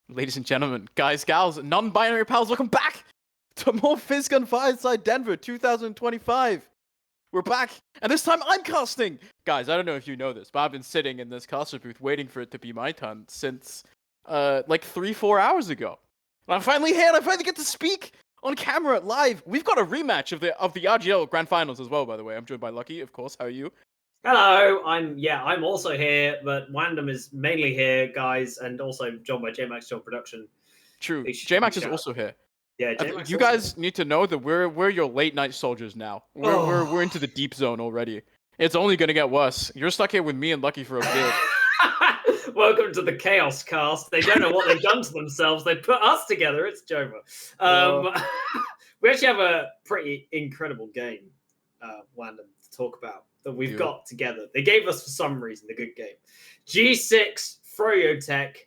Ladies and gentlemen, guys, gals, non-binary pals, welcome back to more Physgun Fireside Denver 2025. We're back, and this time I'm casting! Guys, I don't know if you know this, but I've been sitting in this caster booth waiting for it to be my turn since, like 3-4 hours ago. And I'm finally here, and I finally get to speak on camera, live. We've got a rematch of the RGL Grand Finals as well, by the way. I'm joined by Lucky, of course. How are you? Hello, I'm also here, but Wandom is mainly here, guys, and also joined by JMax John Production. True. JMax is also here. Yeah, JMax. You guys need to know that we're your late night soldiers now. We're into the deep zone already. It's only gonna get worse. You're stuck here with me and Lucky for a bit. Welcome to the Chaos Cast. They don't know what they've done to themselves. They put us together. It's Jova. We actually have a pretty incredible game, Wandom, to talk about that we've got together. They gave us, for some reason, a good game. G6, froyotech.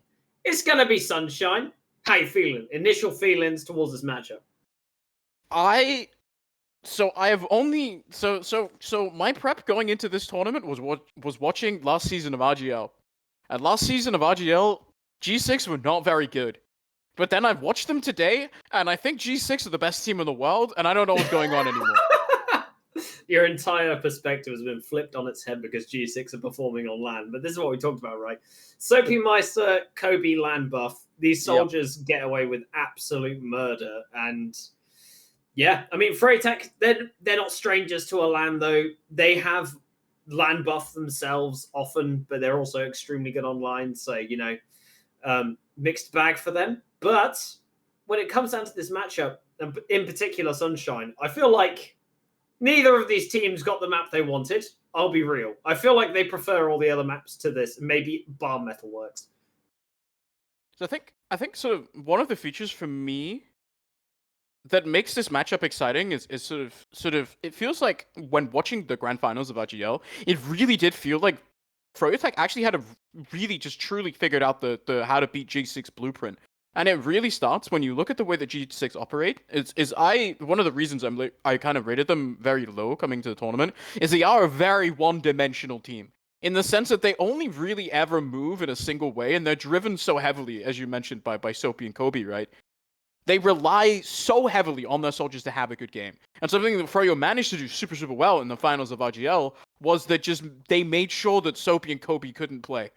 It's going to be sunshine. How you feeling? Initial feelings towards this matchup? So my prep going into this tournament was watching last season of RGL. And last season of RGL, G6 were not very good. But then I've watched them today, and I think G6 are the best team in the world, and I don't know what's going on anymore. Your entire perspective has been flipped on its head because G6 are performing on LAN. But this is what we talked about, right? Soapy Meister, Kobe LAN buff. These soldiers get away with absolute murder. And yeah, I mean, froyotech, they're not strangers to a LAN, though. They have LAN buff themselves often, but they're also extremely good online. So, you know, mixed bag for them. But when it comes down to this matchup, in particular Sunshine, I feel like neither of these teams got the map they wanted. I'll be real. I feel like they prefer all the other maps to this. Maybe Bar Metalworks. So I think sort of one of the features for me that makes this matchup exciting is sort of it feels like when watching the grand finals of RGL, it really did feel like froyotech actually had a really just truly figured out the how to beat G6 blueprint. And it really starts when you look at the way that G6 operate. One of the reasons I kind of rated them very low coming to the tournament is they are a very one-dimensional team in the sense that they only really ever move in a single way, and they're driven so heavily, as you mentioned, by Soapy and Kobe, right? They rely so heavily on their soldiers to have a good game. And something that Froyo managed to do super, super well in the finals of RGL was that they made sure that Soapy and Kobe couldn't play.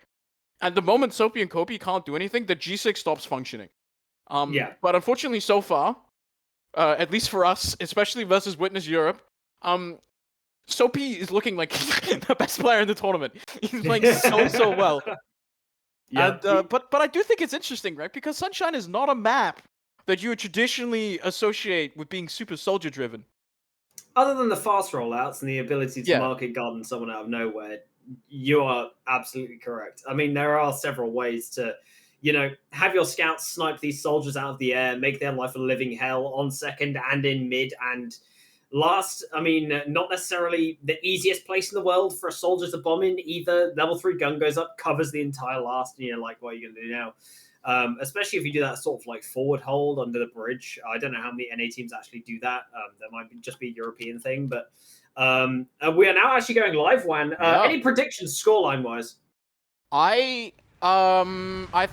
And the moment Soapy and Kobe can't do anything, the G6 stops functioning. But unfortunately, so far, at least for us, especially versus Witness Europe, Soapy is looking like the best player in the tournament. He's playing so well. Yeah. But I do think it's interesting, right? Because Sunshine is not a map that you would traditionally associate with being super soldier driven. Other than the fast rollouts and the ability to market garden someone out of nowhere, you are absolutely correct. I mean, there are several ways to, you know, have your scouts snipe these soldiers out of the air, make their life a living hell on second and in mid and last. I mean, not necessarily the easiest place in the world for a soldier to bomb in either. Level 3 gun goes up, covers the entire last, and you're like, what are you going to do now? Especially if you do that sort of like forward hold under the bridge. I don't know how many NA teams actually do that. That might just be a European thing, but we are now actually going live, Wan. Any predictions scoreline wise? I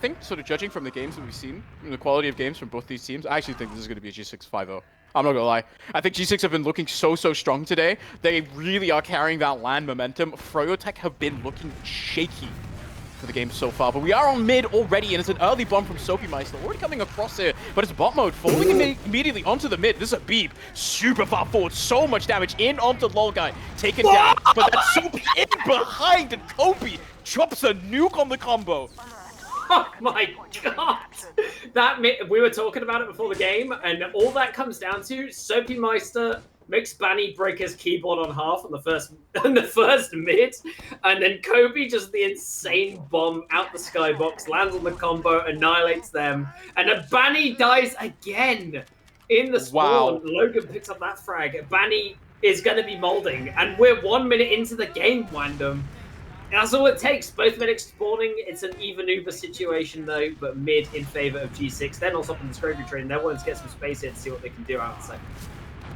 think sort of judging from the games that we've seen, the quality of games from both these teams, I actually think this is going to be a G6 5-0. I'm not going to lie. I think G6 have been looking so strong today. They really are carrying that LAN momentum. froyotech have been looking shaky for the game so far, but we are on mid already, and it's an early bomb from Soapy Meister, already coming across here, but it's bot mode, falling immediately onto the mid. This is a beep, super far forward, so much damage in onto lol guy, taken down, but that's Soapy in behind, and Kobe drops a nuke on the combo. Oh my god! We were talking about it before the game, and all that comes down to Soapy Meister makes Banny break his keyboard on half on the first mid, and then Kobe just the insane bomb out the skybox, lands on the combo, annihilates them, and then Banny dies again in the spawn. Wow. Logan picks up that frag. Banny is going to be molding, and we're 1 minute into the game, Wandom. That's all it takes. Both medics spawning. It's an even Uber situation, though, but mid in favor of G6. They're not stopping the scrappy train. They're wanting to get some space here to see what they can do out of second.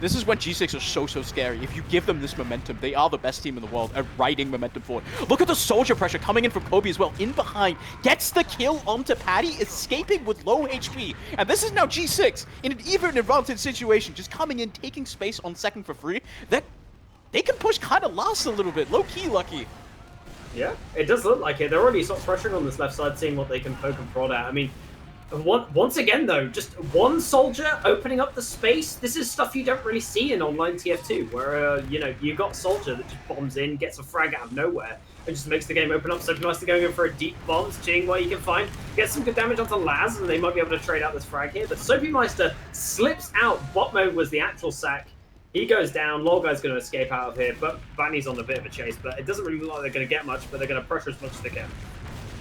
This is when G6 are so scary. If you give them this momentum, they are the best team in the world at riding momentum forward. Look at the soldier pressure coming in from Kobe as well. In behind, gets the kill onto Paddy, escaping with low HP. And this is now G6 in an even advantage situation, just coming in, taking space on second for free. That they can push kind of last a little bit. Low-key lucky. Yeah, it does look like it. They're already sort of pressuring on this left side, seeing what they can poke and prod at. I mean, once again, though, just one soldier opening up the space. This is stuff you don't really see in online TF2, where, you know, you got soldier that just bombs in, gets a frag out of nowhere, and just makes the game open up. So Meister going in for a deep bomb, seeing what you can find. Gets some good damage onto Laz, and they might be able to trade out this frag here. But Soapy Meister slips out. Bot mode was the actual sack. He goes down. Lorguy's going to escape out of here, but Banny's on a bit of a chase. But it doesn't really look like they're going to get much, but they're going to pressure as much as they can.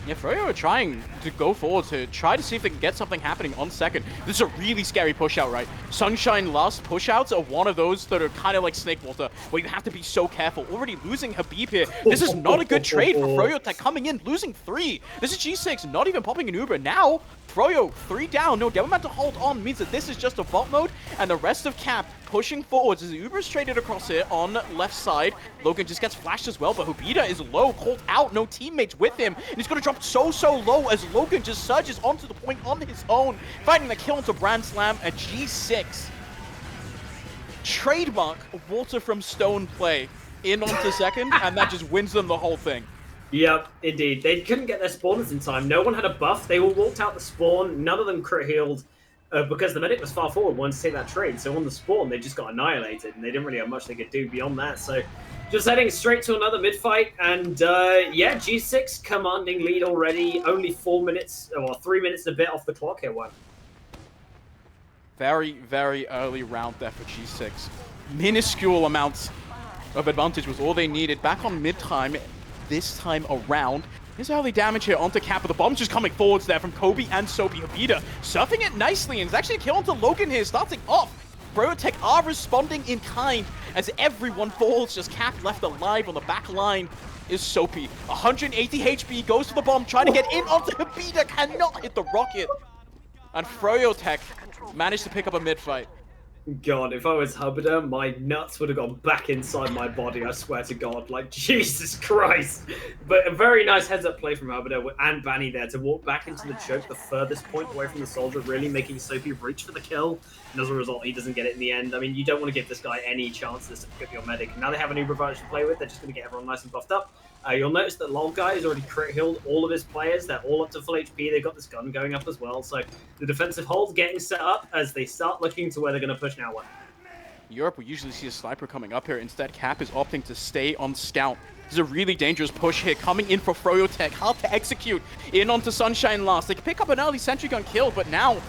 Yeah, Froyo are trying to go forward to try to see if they can get something happening on second. This is a really scary push-out, right? Sunshine Lust push-outs are one of those that are kind of like Snake Water, where you have to be so careful. Already losing Habib here. This is not a good trade for froyotech coming in, losing 3. This is G6 not even popping an Uber. Now, Froyo 3 down. No, Devilman to hold on means that this is just a bot mode, and the rest of Cap pushing forwards as the Uber is traded across here on left side. Logan just gets flashed as well, but Hubida is low, called out, no teammates with him, and he's going to drop so low as Logan just surges onto the point on his own, finding the kill into Brand Slam at G6. Trademark Water from Stone play in onto second, and that just wins them the whole thing. Yep, indeed. They couldn't get their spawners in time. No one had a buff. They all walked out the spawn. None of them crit healed. Because the medic was far forward, wanted to take that trade. So on the spawn, they just got annihilated, and they didn't really have much they could do beyond that. So just heading straight to another mid-fight, and yeah, G6 commanding lead already. Only 4 minutes, or 3 minutes and a bit off the clock here, one. Very early round there for G6. Minuscule amounts of advantage was all they needed. Back on mid-time, this time around. There's early damage here onto Cap, but the bomb's just coming forwards there from Kobe and Soapy. Hubida surfing it nicely, and it's actually a kill onto Logan here, starting off. froyotech are responding in kind as everyone falls, just Cap left alive on the back line is Soapy. 180 HP, goes for the bomb, trying to get in onto Hubida, cannot hit the rocket. And froyotech managed to pick up a mid-fight. God, if I was Hubida, my nuts would have gone back inside my body, I swear to God. Like, Jesus Christ. But a very nice heads-up play from Hubida and Banny there to walk back into the choke, the furthest point away from the soldier, really making Soapy reach for the kill. And as a result, he doesn't get it in the end. I mean, you don't want to give this guy any chances to pick up your medic. Now they have an Uber version to play with, they're just going to get everyone nice and buffed up. You'll notice that Lorguy has already crit healed all of his players. They're all up to full HP. They've got this gun going up as well. So the defensive hold getting set up as they start looking to where they're going to push now. Europe, we usually see a sniper coming up here. Instead, Cap is opting to stay on scout. This is a really dangerous push here, coming in for froyotech. Hard to execute in onto Sunshine Last. They can pick up an early sentry gun kill, but now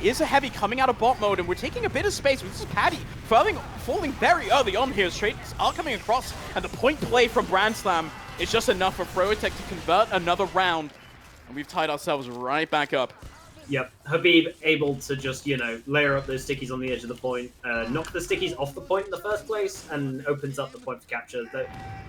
is a heavy coming out of bot mode, and we're taking a bit of space. This is Paddy falling very early on here. Trades are coming across, and the point play from Brand Slam is just enough for froyotech to convert another round. And we've tied ourselves right back up. Yep, Habib able to just, you know, layer up those stickies on the edge of the point, knock the stickies off the point in the first place, and opens up the point for capture.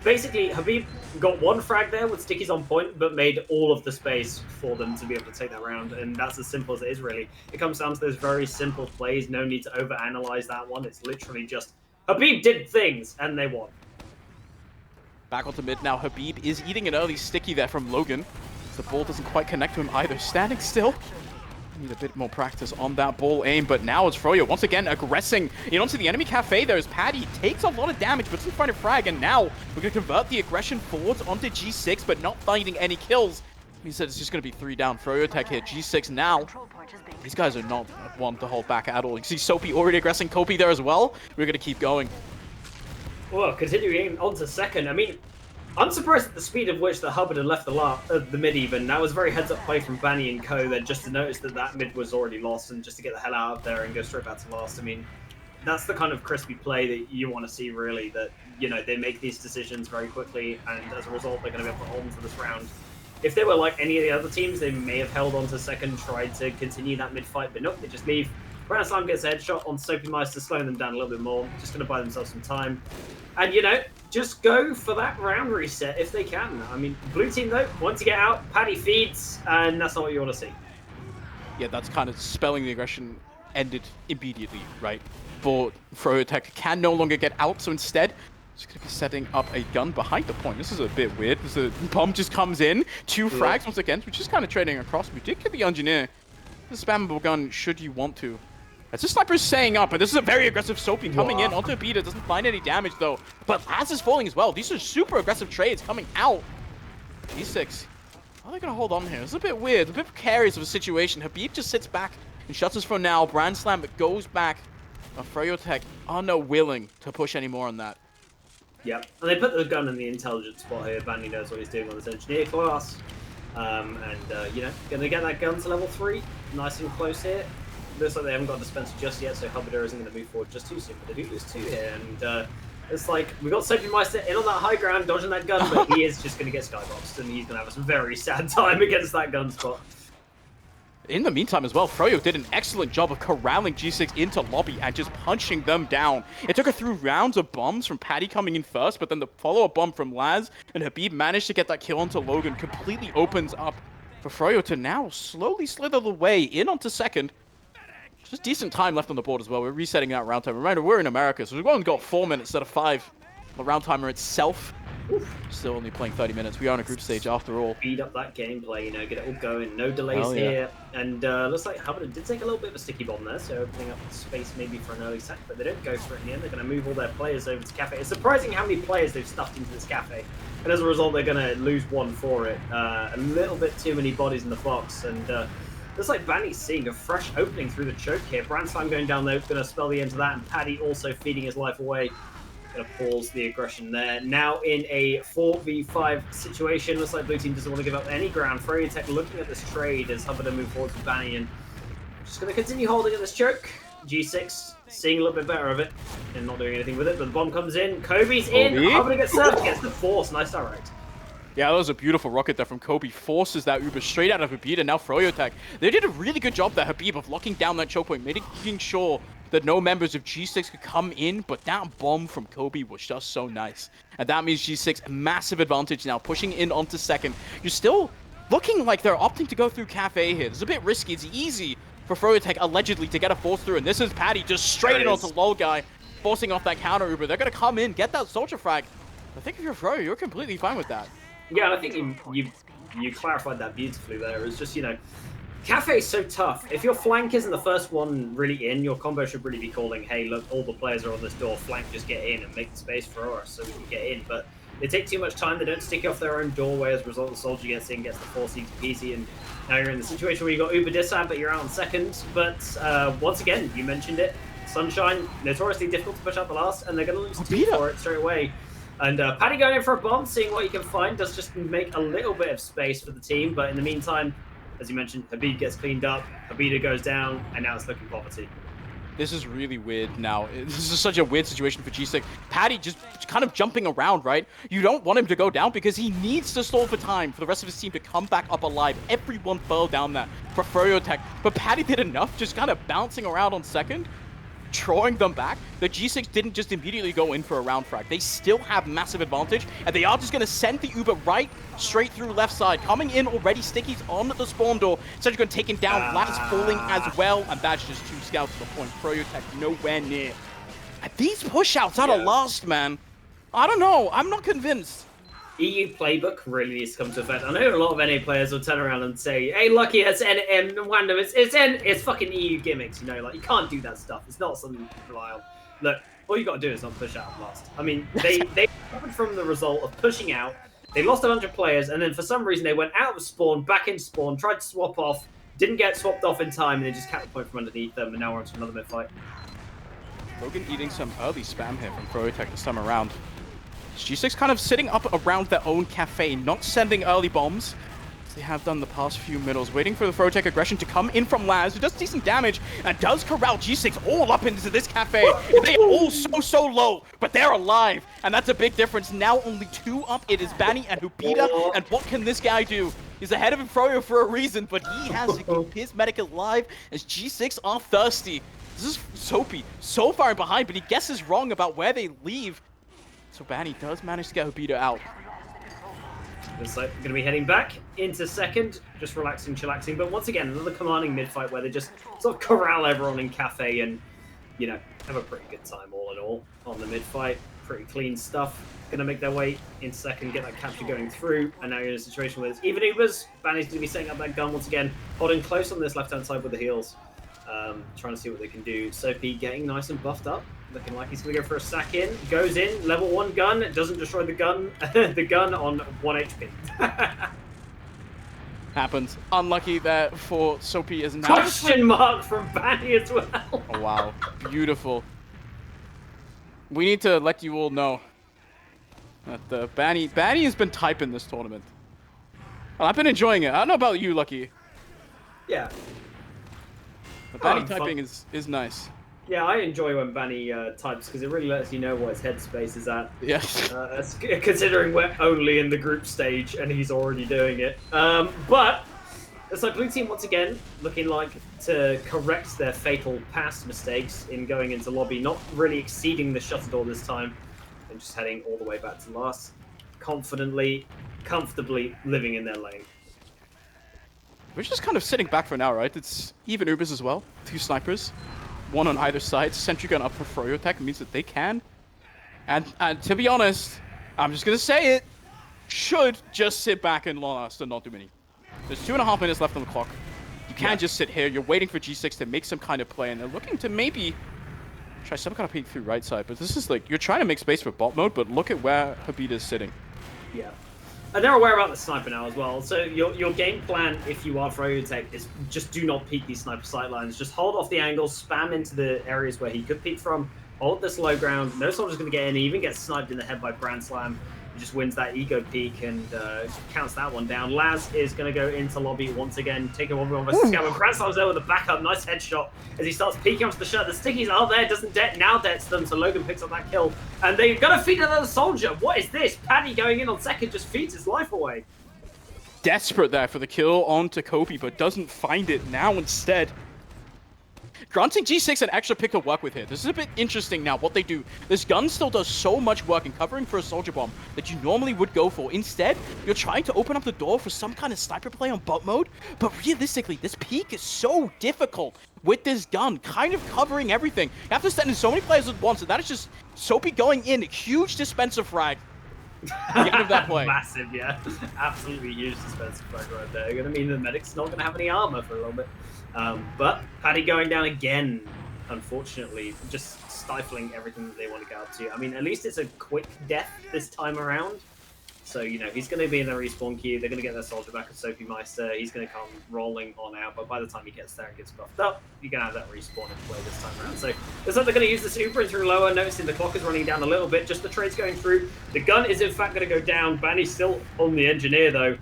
Basically, Habib got one frag there with stickies on point, but made all of the space for them to be able to take that round, and that's as simple as it is, really. It comes down to those very simple plays, no need to overanalyze that one. It's literally just, Habib did things, and they won. Back onto mid now, Habib is eating an early sticky there from Logan. The ball doesn't quite connect to him either. Standing still. Need a bit more practice on that ball aim, but now it's Froyo once again aggressing in onto the enemy cafe. There's Paddy, takes a lot of damage, but doesn't find a frag, and now we're going to convert the aggression forwards onto G6, but not finding any kills. He said it's just going to be 3 down. Froyotech here, G6 now. These guys are not one to hold back at all. You see Soapy already aggressing Kobe there as well. We're going to keep going. Well, continuing on to second, I mean, I'm surprised at the speed of which the Hubbard had left the mid even. That was very heads-up play from Banny and Co. There just to notice that that mid was already lost and just to get the hell out of there and go straight back to last. I mean, that's the kind of crispy play that you want to see, really, that, you know, they make these decisions very quickly, and as a result, they're going to be able to hold them for this round. If they were like any of the other teams, they may have held on to second, tried to continue that mid-fight, but nope, they just leave. Brand Slam gets a headshot on Soapy Meister, slowing them down a little bit more, just going to buy themselves some time. And, you know, just go for that round reset if they can. I mean, blue team, though, once you get out, Paddy feeds, and that's not what you want to see. Yeah, that's kind of spelling the aggression ended immediately, right? But froyotech can no longer get out, so instead, it's going to be setting up a gun behind the point. This is a bit weird. The bomb just comes in, 2 frags once again, which is kind of trading across. We did get the engineer. The spammable gun, should you want to. As the sniper is staying up, and this is a very aggressive Soapy coming in onto Beta. Doesn't find any damage though, but Laz is falling as well. These are super aggressive trades coming out. G6, how are they going to hold on here? It's a bit weird, a bit precarious of a situation. Habib just sits back and shuts us for now. Brand Slam goes back. Froyotech unwilling to push any more on that. Yep, and they put the gun in the intelligent spot here. Bandy knows what he's doing on this engineer class. You know, going to get that gun to level 3. Nice and close here. Looks like they haven't got a dispenser just yet, so Hubbader isn't going to move forward just too soon. But they do lose 2 here, and it's like, we've got Soapy Meister in on that high ground, dodging that gun, but he is just going to get skyboxed, and he's going to have a very sad time against that gun spot. In the meantime as well, Froyo did an excellent job of corralling G6 into lobby and just punching them down. It took her through rounds of bombs from Paddy coming in first, but then the follow-up bomb from Laz, and Habib managed to get that kill onto Logan, completely opens up for Froyo to now slowly slither the way in onto second. Just decent time left on the board as well. We're resetting that round time. Remember, we're in America, so we've only got 4 minutes instead of 5. The round timer itself, still only playing 30 minutes. We are on a group stage after all. Speed up that gameplay, you know, get it all going. No delays here. And looks like Hubbader did take a little bit of a sticky bomb there, so opening up space maybe for an early sack, but they don't go for it in the end. They're going to move all their players over to Cafe. It's surprising how many players they've stuffed into this Cafe. And as a result, they're going to lose 1 for it. A little bit too many bodies in the box. And looks like Banny's seeing a fresh opening through the choke here. Brand Slam going down there, going to spell the end to that. And Paddy also feeding his life away. Going to pause the aggression there. Now in a 4v5 situation. Looks like Blue Team doesn't want to give up any ground. froyotech looking at this trade as Hubbader move forward to Banny. And just going to continue holding at this choke. G6 seeing a little bit better of it and not doing anything with it. But the bomb comes in. Kobe's in. Hubbader gets served. Gets the force. Nice direct. Yeah, that was a beautiful rocket there from Kobe. Forces that Uber straight out of Habib, and now froyotech. They did a really good job there, Habib, of locking down that choke point, making sure that no members of G6 could come in, but that bomb from Kobe was just so nice. And that means G6, massive advantage now, pushing in onto second. You're still looking like they're opting to go through Cafe here. It's a bit risky. It's easy for froyotech, allegedly, to get a force through, and this is Paddy just straight in onto Lol Guy, forcing off that counter Uber. They're going to come in, get that soldier frag. I think if you're Froyo, you're completely fine with that. Yeah, I think you clarified that beautifully there. It's just, you know, Cafe's so tough. If your flank isn't the first one really in, your combo should really be calling, hey, look, all the players are on this door, flank, just get in and make the space for us so we can get in. But they take too much time, they don't stick off their own doorway. As a result, the soldier gets in, gets the 4 easy peasy, and now you're in the situation where you got Uber Disab, but you're out on second. But once again, you mentioned it, Sunshine, notoriously difficult to push out the last, and they're going to lose 2 for it straight away. And Paddy going in for a bomb, seeing what he can find, does just make a little bit of space for the team. But in the meantime, as you mentioned, Habib gets cleaned up, Habida goes down, and now it's looking poverty. This is really weird now. This is such a weird situation for G6. Paddy just kind of jumping around, right? You don't want him to go down because he needs to stall for time for the rest of his team to come back up alive. Everyone fell down there for froyotech. But Paddy did enough, just kind of bouncing around on second, drawing them back. The G6 didn't just immediately go in for a round frag. They still have massive advantage, and they are just going to send the Uber right straight through left side. Coming in already, Sticky's on the spawn door. Sedgwick going to take him down. Laz falling as well, and that's just 2 scouts to the point. froyotech nowhere near. These push-outs are the last, man. I don't know. I'm not convinced. EU playbook really needs to come to effect. I know a lot of NA players will turn around and say, hey, Lucky, it's random. It's fucking EU gimmicks, you know, like, you can't do that stuff. It's not something you can rely on. Look, all you got to do is not push out last. I mean, they suffered from the result of pushing out. They lost a bunch of players, and then for some reason they went out of spawn, back into spawn, tried to swap off, didn't get swapped off in time, and they just capped the point from underneath them, and now we're on to another mid fight. Logan eating some early spam here from froyotech this time around. G6 kind of sitting up around their own cafe, not sending early bombs, as they have done the past few middles, waiting for the froyotech aggression to come in from Laz, who does decent damage, and does corral G6 all up into this cafe. They are all so low, but they're alive, and that's a big difference. Now only 2 up, it is Banny and Hupida, and what can this guy do? He's ahead of Froyo for a reason, but he has to keep his medic alive, as G6 are thirsty. This is Soapy, so far behind, but he guesses wrong about where they leave. So Banny does manage to get Hubita out. Looks like going to be heading back into second, just relaxing, chillaxing. But once again, another commanding mid-fight where they just sort of corral everyone in cafe and, you know, have a pretty good time all in all on the mid-fight. Pretty clean stuff. Going to make their way in second, get that capture going through. And now you're in a situation where it's even Ubers. Banny's going to be setting up that gun once again, holding close on this left-hand side with the heels. Trying to see what they can do. Soapy getting nice and buffed up. Looking like he's going to go for a sack in. Goes in, level 1 gun. Doesn't destroy the gun. The gun on 1 HP. Happens. Unlucky that for Soapy is now. Question mark from Banny as well. Oh, wow. Beautiful. We need to let you all know that the Banny has been typing this tournament. Well, I've been enjoying it. I don't know about you, Lucky. Yeah. The Banny typing is nice. Yeah, I enjoy when Banny types because it really lets you know what his headspace is at. Yes. Considering we're only in the group stage and he's already doing it. But it's like blue team once again looking like to correct their fatal past mistakes in going into lobby, not really exceeding the shutter door this time, and just heading all the way back to last, confidently, comfortably living in their lane. We're just kind of sitting back for now, right? It's even Ubers as well. 2 snipers. 1 on either side. Sentry gun up for froyotech means that they can. And to be honest, I'm just going to say it, should just sit back and last and not do many. There's 2.5 minutes left on the clock. You can't just sit here. You're waiting for G6 to make some kind of play, and they're looking to maybe try some kind of peek through right side. But this is like, you're trying to make space for bot mode, but look at where Habib is sitting. Yeah. And they're aware about the sniper now as well. So your game plan, if you are froyotech, is just do not peek these sniper sightlines. Just hold off the angles, spam into the areas where he could peek from, hold this low ground. No soldier's going to get in. He even gets sniped in the head by Brand Slam. He just wins that ego peek and counts that one down. Laz is going to go into lobby once again, taking 1v1 versus Scam. Brand Slam's there with a backup. Nice headshot as he starts peeking onto the shot. The stickies are there, doesn't det, now dets them, so Logan picks up that kill. And they're going to feed another soldier. What is this? Paddy going in on second just feeds his life away. Desperate there for the kill onto Kobe, but doesn't find it now instead. Granting G6 an extra pick to work with here. This is a bit interesting now, what they do. This gun still does so much work in covering for a soldier bomb that you normally would go for. Instead, you're trying to open up the door for some kind of sniper play on bot mode. But realistically, this peek is so difficult with this gun, kind of covering everything. You have to send in so many players at once, and that is just Soapy going in. Huge dispenser frag. The end of that play. Massive, yeah. Absolutely huge dispenser frag right there. Going to mean the medic's not going to have any armor for a little bit. But Paddy going down again, unfortunately, just stifling everything that they want to get up to. I mean, at least it's a quick death this time around. So, you know, he's going to be in the respawn queue. They're going to get their soldier back at Soapy Meister. He's going to come rolling on out. But by the time he gets there and gets buffed up, you're going to have that respawn in play this time around. So, looks like they're going to use the super through lower. Noticing the clock is running down a little bit. Just the trade's going through. The gun is, in fact, going to go down. Banny's still on the engineer, though.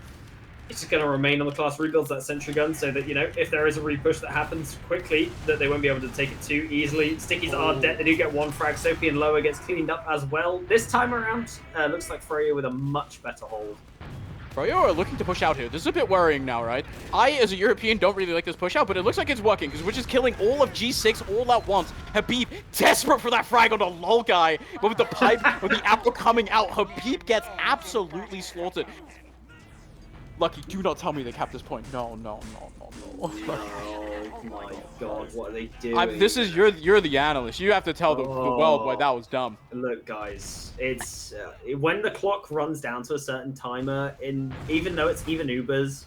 It's just going to remain on the class, rebuilds that sentry gun so that, you know, if there is a repush that happens quickly, that they won't be able to take it too easily. Stickies are dead. They do get 1 frag. Soapy and lower gets cleaned up as well. This time around, looks like Froyo with a much better hold. Froyo are looking to push out here. This is a bit worrying now, right? I, as a European, don't really like this push out, but it looks like it's working because we're just killing all of G6 all at once. Habib, desperate for that frag on the low guy, but with the pipe, with the apple coming out, Habib gets absolutely slaughtered. Lucky, do not tell me they capped this point. No. Oh my god, what are they doing? This is, you're the analyst. You have to tell the world why that was dumb. Look, guys, it's when the clock runs down to a certain timer, even though it's even Ubers,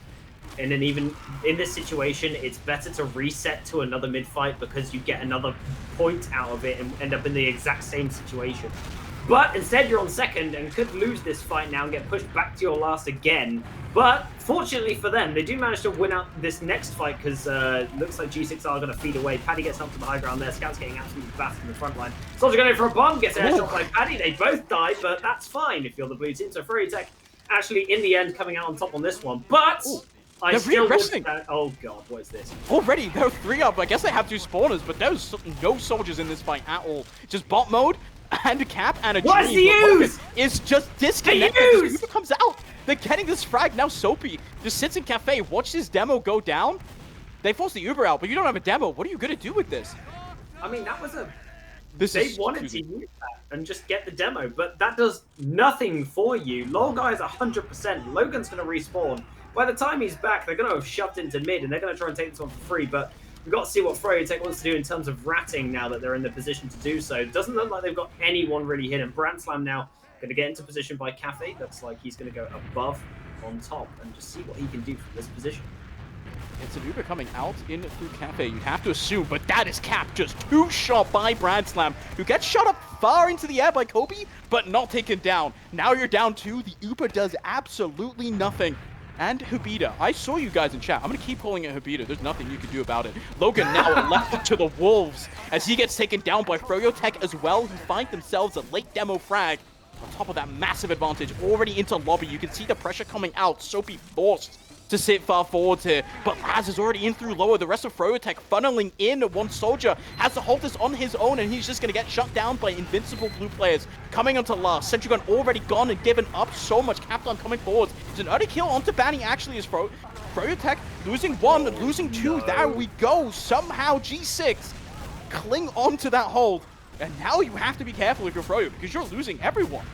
and then even in this situation, it's better to reset to another mid-fight because you get another point out of it and end up in the exact same situation. But instead, you're on second and could lose this fight now and get pushed back to your last again. But fortunately for them, they do manage to win out this next fight because looks like G6 are going to feed away. Paddy gets up to the high ground there. Scout's getting absolutely bashed in the front line. Soldier going in for a bomb, gets an airshot by Paddy. They both die, but that's fine if you're the blue team. So froyotech actually, in the end, coming out on top on this one. But I still would... Oh god, what is this? Already, they're 3 up. I guess they have 2 spawners, but there's no soldiers in this fight at all. Just bot mode. And a cap and a what is the use? Is just disconnected. Uber comes out. They're getting this frag. Now Soapy just sits in cafe. Watch this demo go down. They force the Uber out, but you don't have a demo. What are you going to do with this? I mean, that was a They wanted to use that and just get the demo, but that does nothing for you. Lol guy is 100%. Logan's going to respawn. By the time he's back, they're going to have shoved into mid, and they're going to try and take this one for free, but we've got to see what froyotech wants to do in terms of ratting now that they're in the position to do so. It doesn't look like they've got anyone really hidden. Brandslam now going to get into position by Cafe. Looks like he's going to go above on top and just see what he can do from this position. It's an Uber coming out in through Cafe, you'd have to assume, but that is Cap just two-shot by Brandslam, who gets shot up far into the air by Kobe, but not taken down. Now you're down 2, the Uber does absolutely nothing. And Habita, I saw you guys in chat. I'm going to keep calling it Habita. There's nothing you can do about it. Logan now left to the wolves as he gets taken down by froyotech as well, who find themselves a late demo frag. On top of that massive advantage, already into lobby. You can see the pressure coming out. Soapy forced to sit far forwards here, but Laz is already in through lower. The rest of froyotech funneling in. One soldier has to hold this on his own, and he's just going to get shut down by invincible blue players. Coming onto Laz, Sentry Gun already gone and given up so much. Captain coming forwards. It's an early kill onto Banny, actually, is froyotech losing 1, losing 2. There we go. Somehow G6 cling on to that hold, and now you have to be careful if you're Froyo, because you're losing everyone.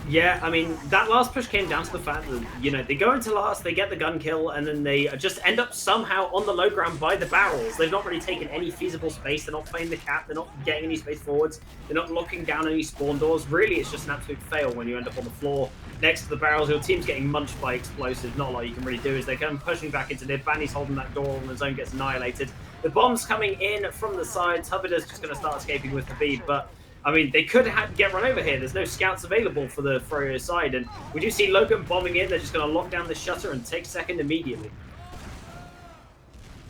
Yeah, I mean, that last push came down to the fact that, you know, they go into last, they get the gun kill, and then they just end up somehow on the low ground by the barrels. They've not really taken any feasible space. They're not playing the cap. They're not getting any space forwards. They're not locking down any spawn doors. Really, it's just an absolute fail when you end up on the floor next to the barrels. Your team's getting munched by explosives. Not a lot you can really do as they come pushing back into mid. Banny's holding that door and the zone gets annihilated. The bomb's coming in from the sides. Hubbard's just going to start escaping with Habib, but I mean, they could get run over here. There's no scouts available for the Froyo side, and we do see Logan bombing in. They're just going to lock down the shutter and take second immediately.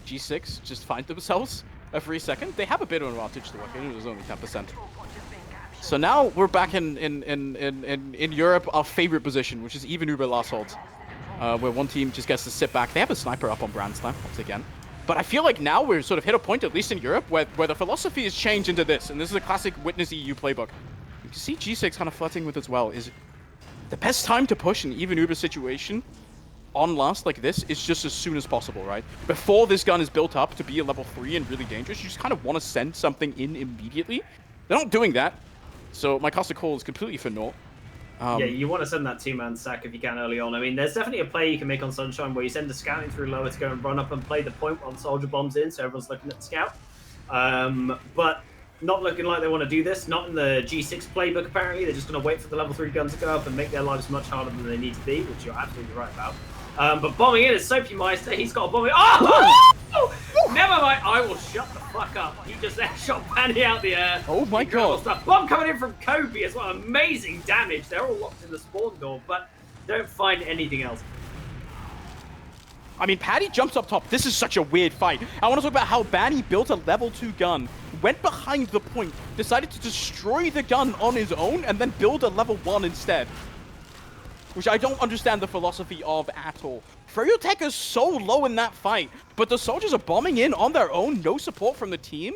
G6 just find themselves a free second. They have a bit of an advantage to work in. It was only 10%. So now we're back in Europe, our favorite position, which is even Uber last hold, where one team just gets to sit back. They have a sniper up on Brandslam once again. But I feel like now we're sort of hit a point, at least in Europe, where the philosophy has changed into this. And this is a classic Witness EU playbook. You can see G6 kind of flirting with as well. Is the best time to push an even Uber situation on last like this is just as soon as possible, right? Before this gun is built up to be a level 3 and really dangerous, you just kind of want to send something in immediately. They're not doing that. So my caster call is completely for naught. Yeah, you want to send that 2-man sack if you can early on. I mean, there's definitely a play you can make on Sunshine where you send a scouting through lower to go and run up and play the point while the soldier bombs in, so everyone's looking at the scout. But not looking like they want to do this. Not in the G6 playbook, apparently. They're just going to wait for the level 3 guns to go up and make their lives much harder than they need to be, which you're absolutely right about. But bombing in is Soapy Meister. He's got a bomb in. Oh! Never mind. I will shut the fuck up. He just shot Banny out the air. Oh my god. Stuff. Bomb coming in from Kobe as well. Amazing damage. They're all locked in the spawn door, but don't find anything else. I mean, Paddy jumps up top. This is such a weird fight. I want to talk about how Banny built a level 2 gun, went behind the point, decided to destroy the gun on his own, and then build a level 1 instead. Which I don't understand the philosophy of at all. froyotech is so low in that fight, but the soldiers are bombing in on their own, no support from the team.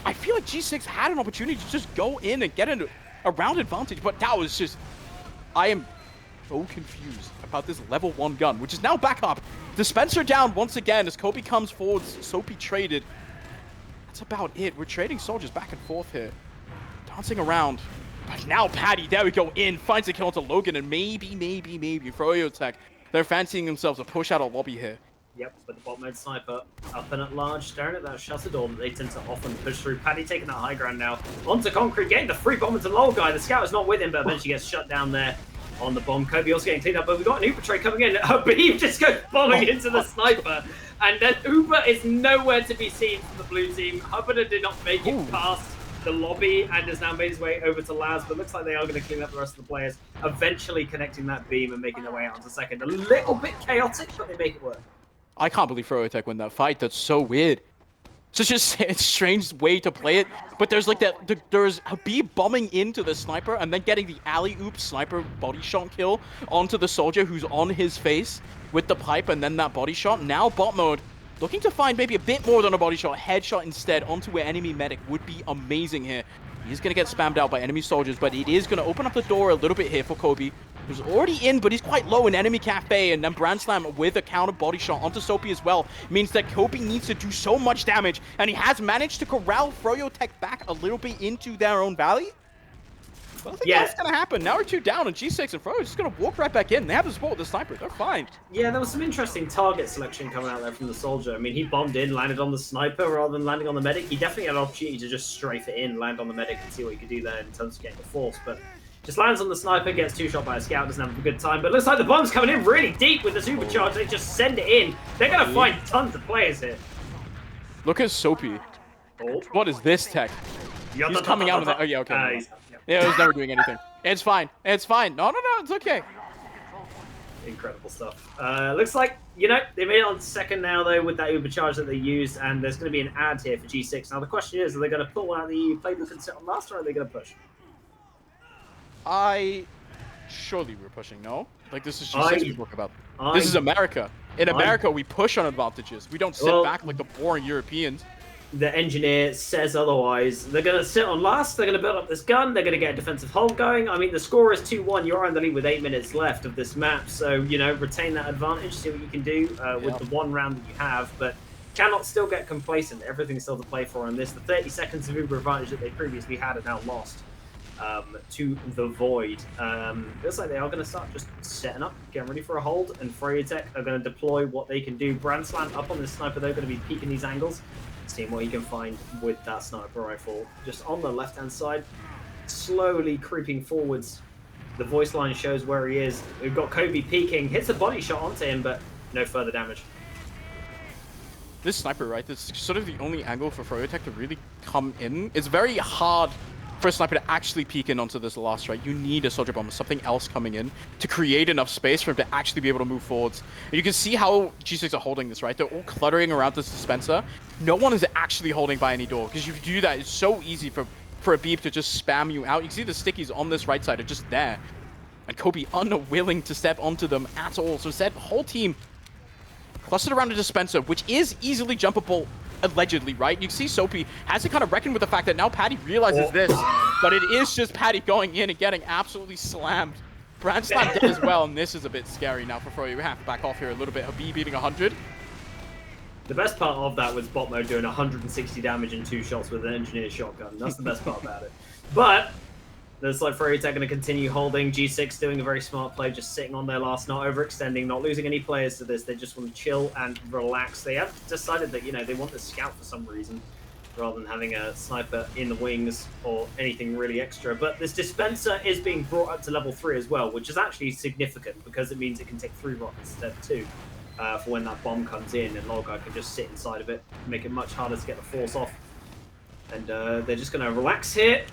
I feel like G6 had an opportunity to just go in and get a round advantage, but that was just... I am so confused about this level 1 gun, which is now back up. Dispenser down once again as Kobe comes forward. Soapy traded. That's about it. We're trading soldiers back and forth here. Dancing around. But now Paddy, there we go, in, finds a kill onto Logan, and maybe froyotech. They're fancying themselves a push out of lobby here. Yep, with the bot mode sniper up and at large, staring at that shutter door that they tend to often push through. Paddy taking that high ground now. Onto Concrete, getting the free bomb into Lol guy. The scout is not with him, but eventually gets shut down there on the bomb. Kobe also getting cleaned up, but we've got an Uber tray coming in. Habib just goes bombing into the sniper. And then Uber is nowhere to be seen from the blue team. Hubbard did not make it past the lobby and has now made his way over to Laz, but looks like they are going to clean up the rest of the players, eventually connecting that beam and making their way out into second. A little bit chaotic, but they make it work. I can't believe froyotech win that fight. That's so weird. Such a strange way to play it. But there's like there's Habib bombing into the sniper and then getting the alley-oop sniper body shot kill onto the soldier who's on his face with the pipe and then that body shot. Now bot mode. Looking to find maybe a bit more than a body shot, headshot instead onto an enemy medic would be amazing here. He's going to get spammed out by enemy soldiers, but it is going to open up the door a little bit here for Kobe. who's already in, but he's quite low in enemy cafe, and then Brand Slam with a counter body shot onto Soapy as well means that Kobe needs to do so much damage, and he has managed to corral froyotech back a little bit into their own valley. But I think that's gonna happen. Now we're 2 down, and G6 and Fro is just gonna walk right back in. They have the support with the sniper. They're fine. Yeah, there was some interesting target selection coming out there from the soldier. I mean, he bombed in, landed on the sniper rather than landing on the medic. He definitely had an opportunity to just strafe it in, land on the medic, and see what he could do there in terms of getting the force. But just lands on the sniper, gets 2-shot by a scout, doesn't have a good time. But looks like the bomb's coming in really deep with the supercharge. They just send it in. They're gonna find tons of players here. Look at Soapy. Oh. What is this tech? He's coming out of that. Oh yeah, okay. Yeah, he's never doing anything. It's fine. It's fine. No, it's okay. Incredible stuff. Looks like, you know, they made it on second now, though, with that Uber charge that they used, and there's going to be an ad here for G6. Now, the question is, are they going to pull out the playbook and sit on last, or are they going to push? Surely we're pushing, no? Like, this is G6 we talk about. This is America. In America, we push on advantages. We don't sit back like the boring Europeans. The engineer says otherwise. They're going to sit on last. They're going to build up this gun. They're going to get a defensive hold going. I mean, the score is 2-1. You're in the lead with 8 minutes left of this map. So, you know, retain that advantage. See what you can do with the one round that you have. But cannot still get complacent. Everything's still to play for on this. The 30 seconds of Uber advantage that they previously had are now lost to the void. Looks like they are going to start just setting up, getting ready for a hold. And froyotech are going to deploy what they can do. Brand Slam up on this sniper. They're going to be peeking these angles. Seeing what he can find with that sniper rifle. Just on the left-hand side, slowly creeping forwards. The voice line shows where he is. We've got Kobe peeking, hits a body shot onto him, but no further damage. This sniper, right, this is sort of the only angle for froyotech to really come in. It's very hard for a sniper to actually peek in onto this last, right? You need a soldier bomb, something else coming in to create enough space for him to actually be able to move forwards. And you can see how G6 are holding this, right? They're all cluttering around this dispenser. No one is actually holding by any door, because if you do that, it's so easy for a beep to just spam you out. You can see the stickies on this right side are just there. And Kobe unwilling to step onto them at all. So instead, the whole team clustered around a dispenser, which is easily jumpable, allegedly, right? You can see Soapy has to kind of reckon with the fact that now Paddy realizes this, but it is just Paddy going in and getting absolutely slammed. Brand Slam dead as well, and this is a bit scary now for Froyo. We have to back off here a little bit. Habib beating 100. The best part of that was bot mode doing 160 damage in 2 shots with an engineer shotgun. That's the best part about it. But looks like froyotech going to continue holding. G6 doing a very smart play, just sitting on their last, not overextending, not losing any players to this. They just want to chill and relax. They have decided that, you know, they want the scout for some reason, rather than having a sniper in the wings or anything really extra. But this dispenser is being brought up to level 3 as well, which is actually significant because it means it can take 3 rockets instead of 2 for when that bomb comes in, and Lolguy can just sit inside of it, make it much harder to get the force off. And they're just going to relax here.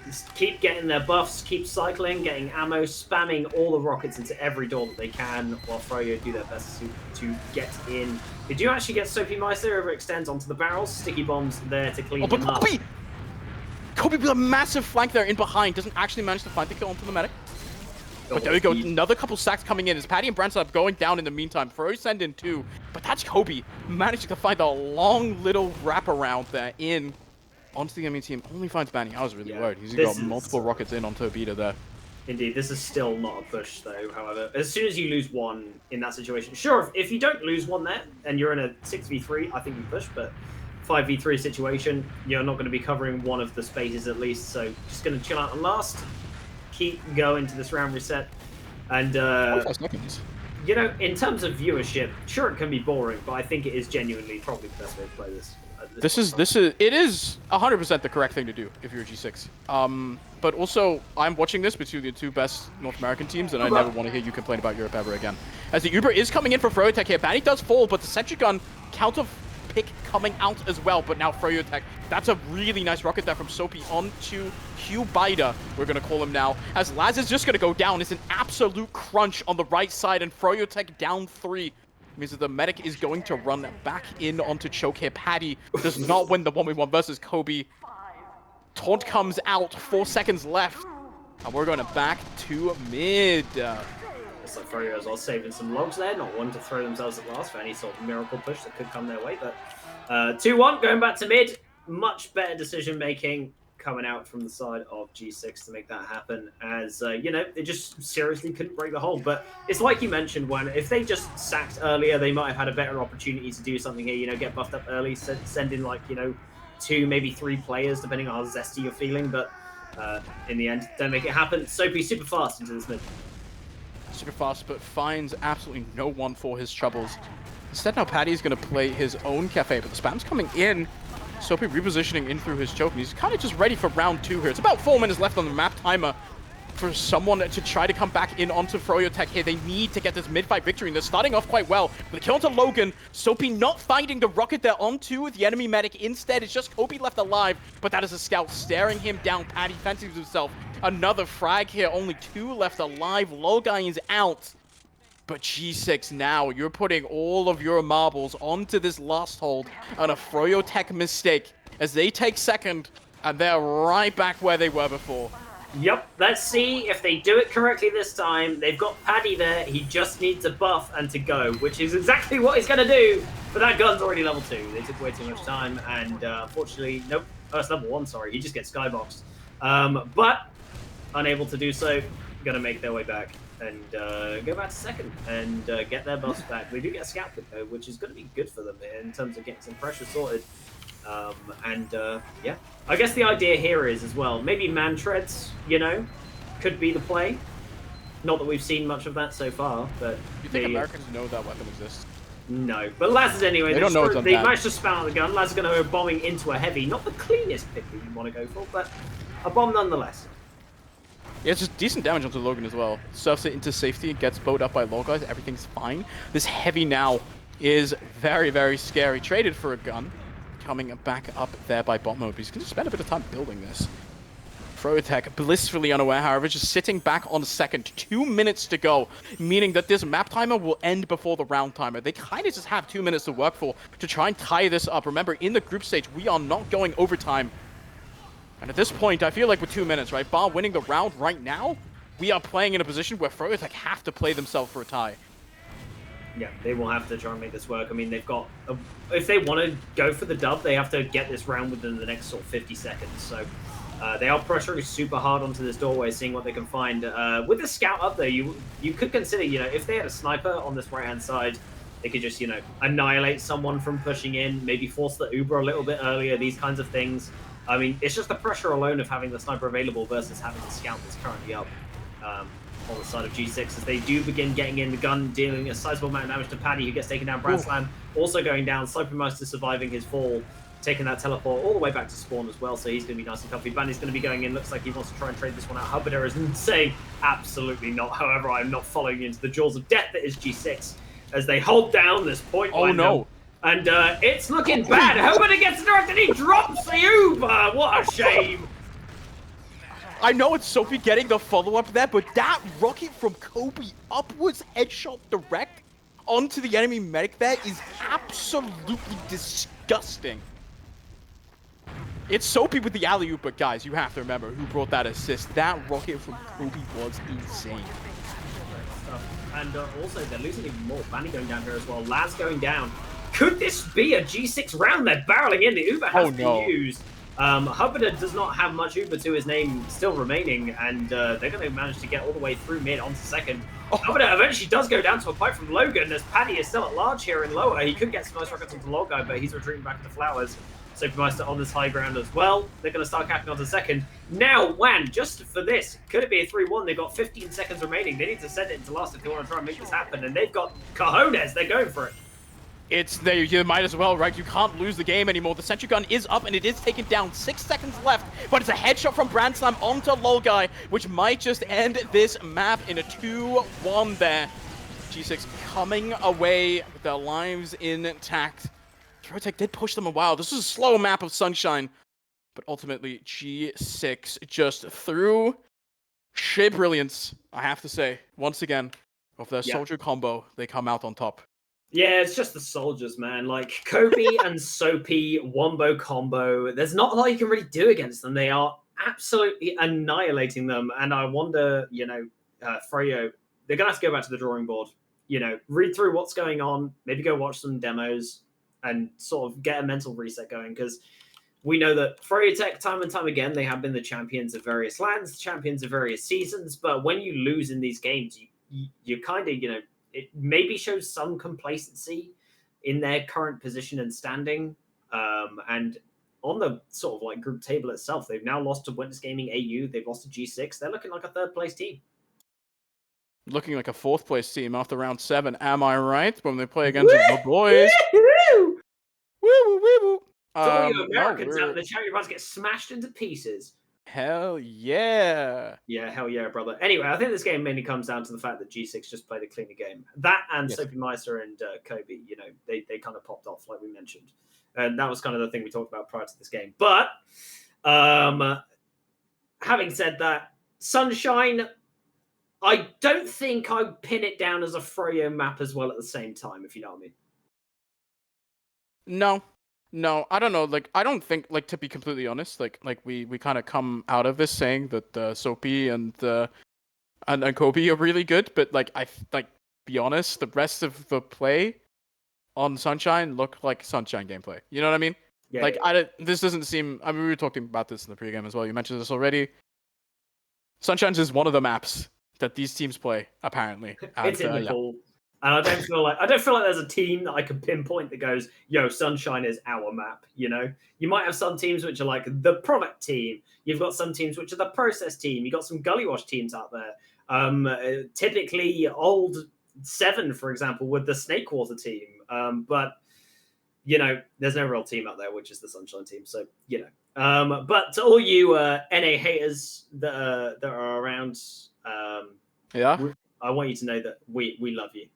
Just keep getting their buffs, keep cycling, getting ammo, spamming all the rockets into every door that they can, while Froyo do their best to get in. They do actually get Soapy Meister overextends onto the barrels. Sticky bombs there to clean them up. Kobe with a massive flank there in behind. Doesn't actually manage to find the kill onto the medic. But there we go. Another couple stacks coming in as Paddy and Branson are going down in the meantime. Froyo send in 2. But that's Kobe managing to find a long little wraparound there in onto the enemy team. Only finds Banny. I was really worried. He's got multiple rockets in onto Abita there. Indeed, this is still not a push, though, however. As soon as you lose 1 in that situation, sure, if you don't lose 1 there, and you're in a 6v3, I think you push, but 5v3 situation, you're not going to be covering one of the spaces at least, so just going to chill out and last, keep going to this round reset, and, you know, in terms of viewership, sure, it can be boring, but I think it is genuinely probably the best way to play this. It is 100% the correct thing to do if you're a G6. But also, I'm watching this between the 2 best North American teams, and I never want to hear you complain about Europe ever again. As the Uber is coming in for froyotech here, Banny does fall, but the sentry gun counter pick coming out as well. But now froyotech, that's a really nice rocket there from Soapy onto Hugh Bida, we're going to call him now. As Laz is just going to go down. It's an absolute crunch on the right side, and froyotech down 3. Means that the medic is going to run back in onto choke here. Paddy does not win the 1v1 versus Kobe. Taunt comes out, 4 seconds left. And we're going to back to mid. Looks like Froyo as well saving some logs there, not wanting to throw themselves at last for any sort of miracle push that could come their way. But 2-1, going back to mid. Much better decision making. coming out from the side of G6 to make that happen, as they just seriously couldn't break the hold. But it's like you mentioned, when if they just sacked earlier, they might have had a better opportunity to do something here. Get buffed up early, send in 2, maybe 3 players, depending on how zesty you're feeling. But in the end, don't make it happen. Soapy super fast into this mid. Super fast, but finds absolutely no one for his troubles. Instead, now Paddy's going to play his own cafe, but the spam's coming in. Soapy repositioning in through his choke, and he's kind of just ready for round 2 here. It's about 4 minutes left on the map timer for someone to try to come back in onto froyotech here. They need to get this mid-fight victory, and they're starting off quite well. With a kill onto Logan, Soapy not finding the rocket there onto the enemy medic. Instead, it's just Kobe left alive, but that is a scout staring him down. Paddy fancies himself. Another frag here, only 2 left alive. Logai is out. But G6 now, you're putting all of your marbles onto this last hold on a froyotech mistake as they take second, and they're right back where they were before. Yep, let's see if they do it correctly this time. They've got Paddy there. He just needs a buff and to go, which is exactly what he's going to do. But that gun's already level 2. They took way too much time, and unfortunately, nope. Oh, it's level 1, sorry. He just gets skyboxed. But unable to do so, going to make their way back and go back to second and get their buffs back. We do get a scout pick, though, which is going to be good for them in terms of getting some pressure sorted. Yeah, I guess the idea here is as well, maybe man treads, could be the play. Not that we've seen much of that so far, but you think Americans know that weapon exists? No, but Laz is anyway. They don't know it's on They that. managed to spam out the gun. Laz is going to go bombing into a heavy. Not the cleanest pick that you want to go for, but a bomb nonetheless. Yeah, it's just decent damage onto Logan as well. Surfs it into safety, gets bowed up by low guys, everything's fine. This heavy now is very, very scary. Traded for a gun. Coming back up there by bot mode, but he's going to spend a bit of time building this. froyotech, blissfully unaware, however, just sitting back on second. 2 minutes to go, meaning that this map timer will end before the round timer. They kind of just have 2 minutes to work for to try and tie this up. Remember, in the group stage, we are not going overtime. And at this point, I feel like with 2 minutes, right, bar winning the round right now, we are playing in a position where froyotech have to play themselves for a tie. Yeah, they will have to try and make this work. I mean, they've got... if they want to go for the dub, they have to get this round within the next sort of 50 seconds. So they are pressuring super hard onto this doorway, seeing what they can find. With the scout up there, you could consider, if they had a sniper on this right-hand side, they could just, annihilate someone from pushing in, maybe force the Uber a little bit earlier, these kinds of things. I mean, it's just the pressure alone of having the sniper available versus having the scout that's currently up. On the side of G6 as they do begin getting in the gun, dealing a sizable amount of damage to Paddy, who gets taken down. Brand Slam also going down. Slopemeister surviving his fall, taking that teleport all the way back to spawn as well, so he's going to be nice and comfy. Bandy's going to be going in. Looks like he wants to try and trade this one out. Hubbader is saying, absolutely not. However, I'm not following you into the jaws of death that is G6 as they hold down this point. Oh, no. And it's looking bad. Hubbader gets directed. He drops the Uber. What a shame. I know it's Sophie getting the follow-up there, but that rocket from Kobe upwards headshot direct onto the enemy medic there is absolutely disgusting. It's Soapy with the alley-oop, but guys, you have to remember who brought that assist. That rocket from Kobe was insane. And also, they're losing even more. Banny going down here as well. Laz going down. Could this be a G6 round? They're barreling in. The Uber has been used. Hubbader does not have much Uber to his name still remaining, and they're going to manage to get all the way through mid onto second. Hubbader eventually does go down to a pipe from Logan, as Paddy is still at large here in lower. He could get some nice rockets onto Logai, but he's retreating back to Flowers. Soapmeister on this high ground as well. They're going to start capping onto second. Now, Wan, just for this, could it be a 3-1? They've got 15 seconds remaining. They need to send it into last if they want to try and make this happen, and they've got cojones. They're going for it. You might as well, right? You can't lose the game anymore. The sentry gun is up and it is taken down. 6 seconds left, but it's a headshot from Brand Slam onto Logai, which might just end this map in a 2-1 there. G6 coming away with their lives intact. froyotech did push them a while. This was a slow map of Sunshine, but ultimately G6 just through sheer brilliance, I have to say, once again, of their soldier combo, they come out on top. Yeah, it's just the soldiers, man. Like, Kobe and Soapy, wombo combo. There's not a lot you can really do against them. They are absolutely annihilating them. And I wonder, Froyo, they're going to have to go back to the drawing board. Read through what's going on, maybe go watch some demos and sort of get a mental reset going. Because We know that froyotech, time and time again, they have been the champions of various lands, champions of various seasons. But when you lose in these games, you kind of, it maybe shows some complacency in their current position and standing. And on the sort of like group table itself, they've now lost to Witness Gaming AU. They've lost to G6. They're looking like a third place team. Looking like a fourth place team after round 7. Am I right? When they play against the boys. Woo! Woo woo woo. To all you Americans out in the chat, you're about to get smashed into pieces. Hell yeah. Yeah, hell yeah, brother. Anyway, I think this game mainly comes down to the fact that G6 just played a cleaner game. That and Soapy Meister and Kobe, they kind of popped off, like we mentioned. And that was kind of the thing we talked about prior to this game. But having said that, Sunshine, I don't think I'd pin it down as a Froyo map as well at the same time, if you know what I mean. No, I don't know. Like, I don't think, like, to be completely honest, like we kind of come out of this saying that Soapy and Kobe are really good, but be honest, the rest of the play on Sunshine look like Sunshine gameplay. You know what I mean? Yeah, this doesn't seem. I mean, we were talking about this in the pregame as well. You mentioned this already. Sunshine's is one of the maps that these teams play, apparently. And, it's in the pool. And I don't feel like there's a team that I can pinpoint that goes, yo, Sunshine is our map. You might have some teams which are like the product team. You've got some teams which are the process team. You got some Gullywash teams out there. Typically old 7, for example, with the Snakewater team. But there's no real team out there, which is the Sunshine team. So but to all you NA haters that are around, I want you to know that we love you.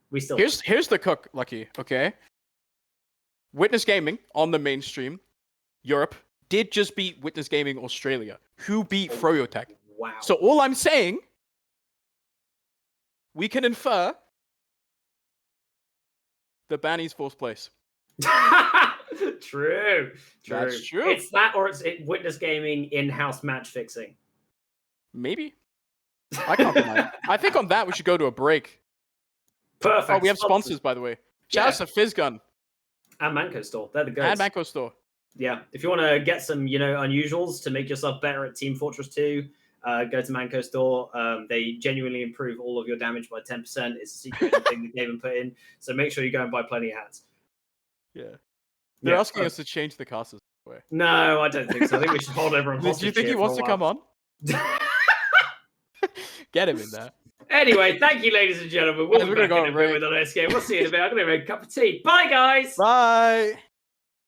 We still. Here's the cook, Lucky. Okay. Witness Gaming on the mainstream Europe did just beat Witness Gaming Australia, who beat froyotech. Wow. So all I'm saying, we can infer the Banny's fourth place. True. That's true. It's that, or it's Witness Gaming in-house match fixing. Maybe. I can't deny. I think on that we should go to a break. Perfect. Oh, we have sponsors, by the way. Shout out to Physgun. And Manco Store. They're the goats. And Manco Store. Yeah. If you want to get some, unusuals to make yourself better at Team Fortress 2, go to Manco Store. They genuinely improve all of your damage by 10%. It's a secret thing the game put in. So make sure you go and buy plenty of hats. Yeah. They're asking us to change the casters. No, I don't think so. I think we should hold everyone hostage. Do you think he wants to come on? Get him in there. Anyway, thank you, ladies and gentlemen. We're going to go in a bit with the next game. We'll see you in a bit. I'm going to make a cup of tea. Bye, guys. Bye.